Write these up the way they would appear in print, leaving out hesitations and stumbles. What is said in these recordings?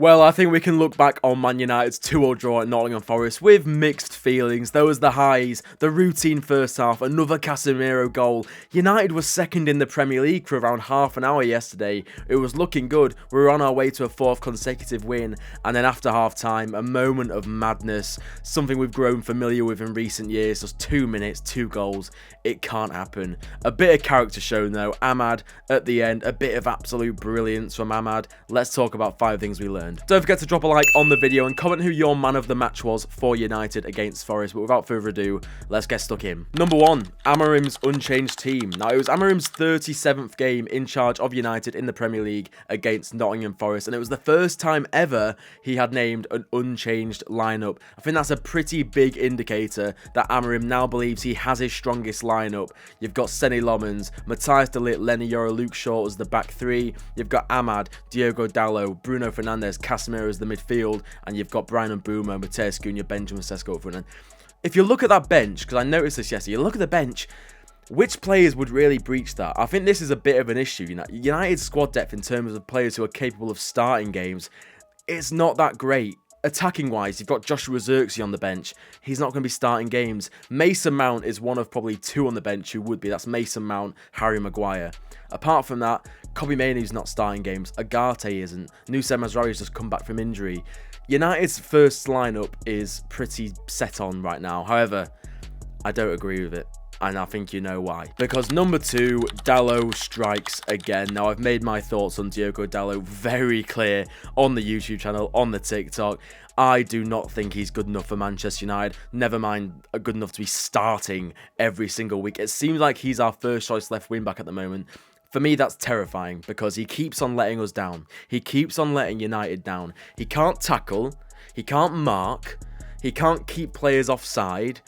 Well, I think we can look back on Man United's 2-2 draw at Nottingham Forest with mixed feelings. There was the highs, the routine first half, another Casemiro goal. United was second in the Premier League for around half an hour yesterday. It was looking good. We were on our way to a fourth consecutive win. And then after half-time, a moment of madness. Something we've grown familiar with in recent years. Just 2 minutes, 2 goals. It can't happen. A bit of character shown though. Ahmad at the end, a bit of absolute brilliance from Ahmad. Let's talk about 5 things we learned. Don't forget to drop a like on the video and comment who your man of the match was for United against Forest. But without further ado, let's get stuck in. Number 1, Amorim's unchanged team. Now, it was Amorim's 37th game in charge of United in the Premier League against Nottingham Forest. And it was the first time ever he had named an unchanged lineup. I think that's a pretty big indicator that Amorim now believes he has his strongest lineup. You've got Seny Lomans, Matthijs de Ligt, Lenny Yoro, Luke Shaw as the back 3. You've got Ahmad, Diogo Dalot, Bruno Fernandes, Casemiro as the midfield, and you've got Brian Mbeumo, Mateus Cunha, Benjamin Sesko up front. And if you look at that bench, because I noticed this yesterday, you look at the bench, which players would really breach that? I think this is a bit of an issue. United's squad depth in terms of players who are capable of starting games, it's not that great. Attacking-wise, you've got Joshua Zirkzee on the bench. He's not going to be starting games. Mason Mount is one of probably 2 on the bench who would be. That's Mason Mount, Harry Maguire. Apart from that, Kobbie Mainoo's not starting games. Agate isn't. Nusem Mazraoui's just come back from injury. United's first lineup is pretty set on right now. However, I don't agree with it. And I think you know why. Because number 2, Dalot strikes again. Now, I've made my thoughts on Diogo Dalot very clear on the YouTube channel, on the TikTok. I do not think he's good enough for Manchester United. Never mind good enough to be starting every single week. It seems like he's our first choice left wing back at the moment. For me, that's terrifying because he keeps on letting us down. He keeps on letting United down. He can't tackle. He can't mark. He can't keep players offside.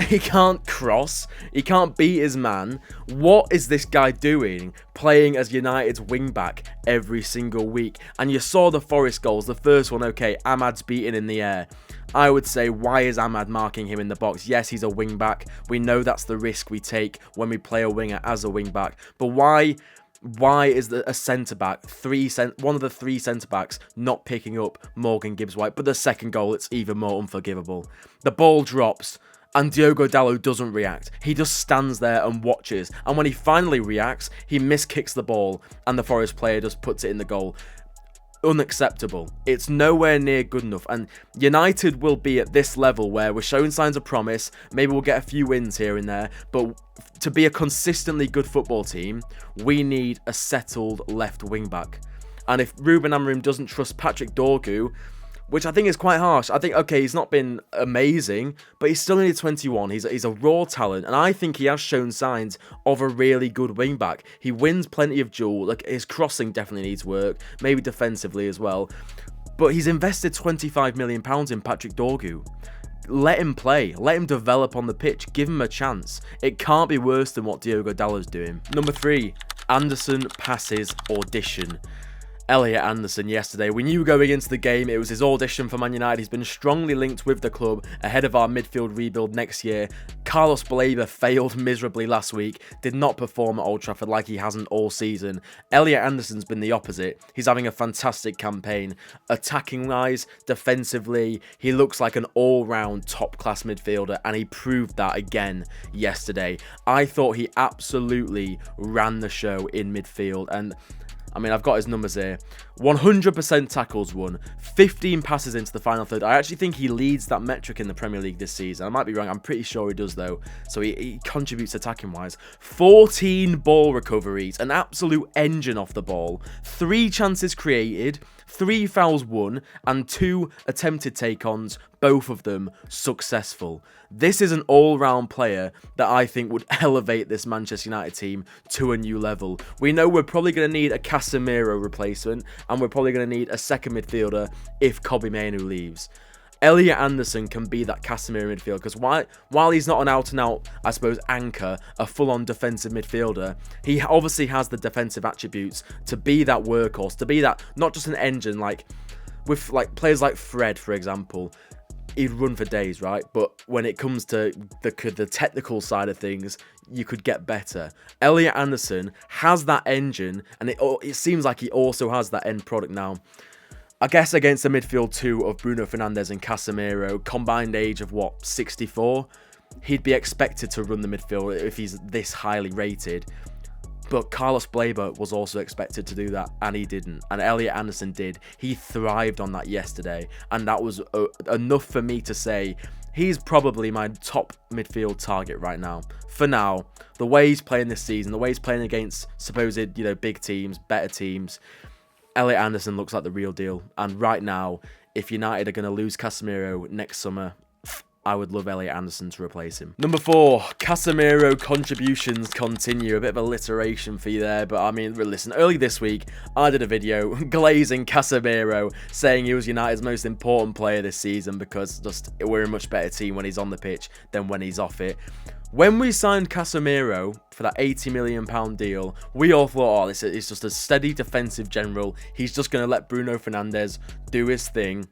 He can't cross. He can't beat his man. What is this guy doing playing as United's wing-back every single week? And you saw the Forest goals. The first one, okay, Ahmad's beaten in the air. I would say, why is Ahmad marking him in the box? Yes, he's a wing-back. We know that's the risk we take when we play a winger as a wing-back. But why is a centre-back, one of the 3 centre-backs, not picking up Morgan Gibbs-White? But the second goal, it's even more unforgivable. The ball drops, and Diogo Dalot doesn't react. He just stands there and watches. And when he finally reacts, he miskicks the ball and the Forest player just puts it in the goal. Unacceptable. It's nowhere near good enough. And United will be at this level where we're showing signs of promise. Maybe we'll get a few wins here and there. But to be a consistently good football team, we need a settled left wing back. And if Ruben Amorim doesn't trust Patrick Dorgu, which I think is quite harsh. I think, okay, he's not been amazing, but he's still only 21. He's a raw talent, and I think he has shown signs of a really good wing-back. He wins plenty of duels. Like, his crossing definitely needs work, maybe defensively as well. But he's invested £25 million in Patrick Dorgu. Let him play. Let him develop on the pitch. Give him a chance. It can't be worse than what Diogo Dalot's doing. Number 3, Anderson passes audition. Elliot Anderson yesterday. We knew going into the game it was his audition for Man United. He's been strongly linked with the club ahead of our midfield rebuild next year. Carlos Baleba failed miserably last week, did not perform at Old Trafford like he hasn't all season. Elliot Anderson's been the opposite. He's having a fantastic campaign. Attacking-wise, defensively, he looks like an all-round top-class midfielder, and he proved that again yesterday. I thought he absolutely ran the show in midfield, and I mean, I've got his numbers here. 100% tackles won, 15 passes into the final third. I actually think he leads that metric in the Premier League this season. I might be wrong. I'm pretty sure he does, though. So he contributes attacking-wise. 14 ball recoveries, an absolute engine off the ball. 3 chances created, 3 fouls won, and 2 attempted take-ons, both of them successful. This is an all-round player that I think would elevate this Manchester United team to a new level. We know we're probably going to need a Casemiro replacement, and we're probably going to need a second midfielder if Kobbie Mainoo leaves. Elliot Anderson can be that Casemiro midfield, because while he's not an out-and-out, I suppose, anchor, a full-on defensive midfielder, he obviously has the defensive attributes to be that workhorse, to be that, not just an engine, like with players like Fred, for example. He'd run for days, right? But when it comes to the technical side of things, you could get better. Elliot Anderson has that engine, and it seems like he also has that end product now. I guess against the midfield two of Bruno Fernandes and Casemiro, combined age of what, 64? He'd be expected to run the midfield if he's this highly rated. But Carlos Baleba was also expected to do that, and he didn't. And Elliot Anderson did. He thrived on that yesterday, and that was enough for me to say he's probably my top midfield target right now. For now, the way he's playing this season, the way he's playing against supposed, big teams, better teams, Elliot Anderson looks like the real deal. And right now, if United are going to lose Casemiro next summer, I would love Elliot Anderson to replace him. Number 4, Casemiro contributions continue. A bit of alliteration for you there, but I mean, listen, early this week, I did a video glazing Casemiro, saying he was United's most important player this season because we're a much better team when he's on the pitch than when he's off it. When we signed Casemiro for that £80 million deal, we all thought, oh, this is just a steady defensive general. He's just going to let Bruno Fernandes do his thing.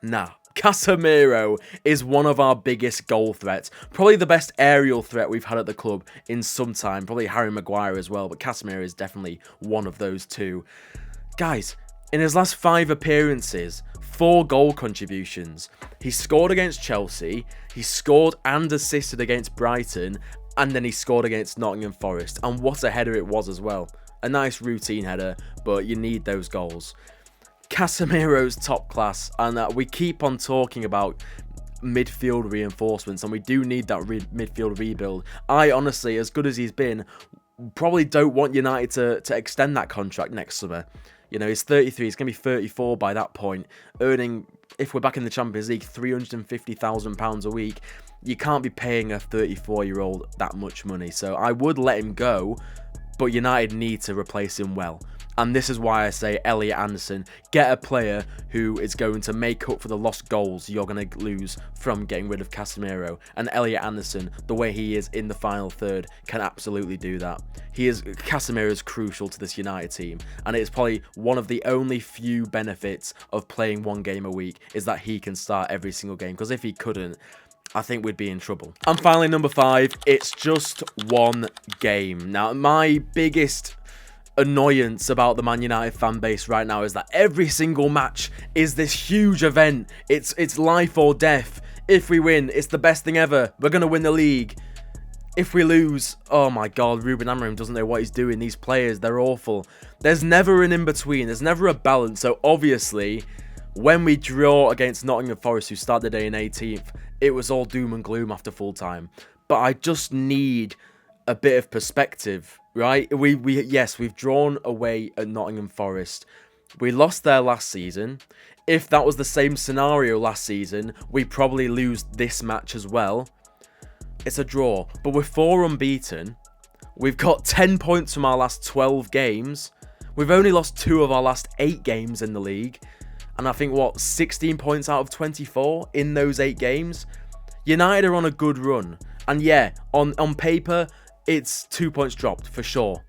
Nah. Casemiro is one of our biggest goal threats. Probably the best aerial threat we've had at the club in some time. Probably Harry Maguire as well, but Casemiro is definitely one of those two. Guys, in his last 5 appearances, 4 goal contributions. He scored against Chelsea, he scored and assisted against Brighton, and then he scored against Nottingham Forest. And what a header it was as well. A nice routine header, but you need those goals. Casemiro's top class, and we keep on talking about midfield reinforcements, and we do need that midfield rebuild. I honestly, as good as he's been, probably don't want United to extend that contract next summer. He's 33, he's going to be 34 by that point, earning, if we're back in the Champions League, £350,000 a week. You can't be paying a 34-year-old that much money, so I would let him go, but United need to replace him well. And this is why I say Elliot Anderson, get a player who is going to make up for the lost goals you're going to lose from getting rid of Casemiro. And Elliot Anderson, the way he is in the final third, can absolutely do that. Casemiro is crucial to this United team. And it's probably one of the only few benefits of playing 1 game a week is that he can start every single game. Because if he couldn't, I think we'd be in trouble. And finally, number 5, it's just 1 game. Now, my biggest annoyance about the Man United fan base right now is that every single match is this huge event. It's life or death. If we win, it's the best thing ever. We're going to win the league. If we lose, oh my God, Ruben Amorim doesn't know what he's doing. These players, they're awful. There's never an in-between. There's never a balance. So obviously, when we draw against Nottingham Forest, who started the day in 18th, it was all doom and gloom after full time. But I just need a bit of perspective, right? We've drawn away at Nottingham Forest. We lost there last season. If that was the same scenario last season, we probably lose this match as well. It's a draw, but we're 4 unbeaten. We've got 10 points from our last 12 games. We've only lost 2 of our last 8 games in the league. And I think, 16 points out of 24 in those 8 games? United are on a good run. And yeah, on paper, it's 2 points dropped, for sure.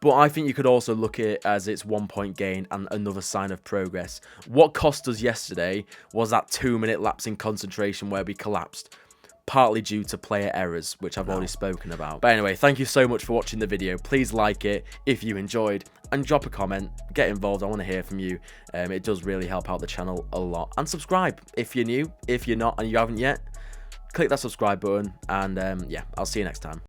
But I think you could also look at it as it's 1 point gain and another sign of progress. What cost us yesterday was that 2-minute lapse in concentration where we collapsed. Partly due to player errors, which I've already spoken about. But anyway, thank you so much for watching the video. Please like it if you enjoyed, and drop a comment, get involved. I want to hear from you. It does really help out the channel a lot. And subscribe if you're new. If you're not and you haven't yet, click that subscribe button. And yeah, I'll see you next time.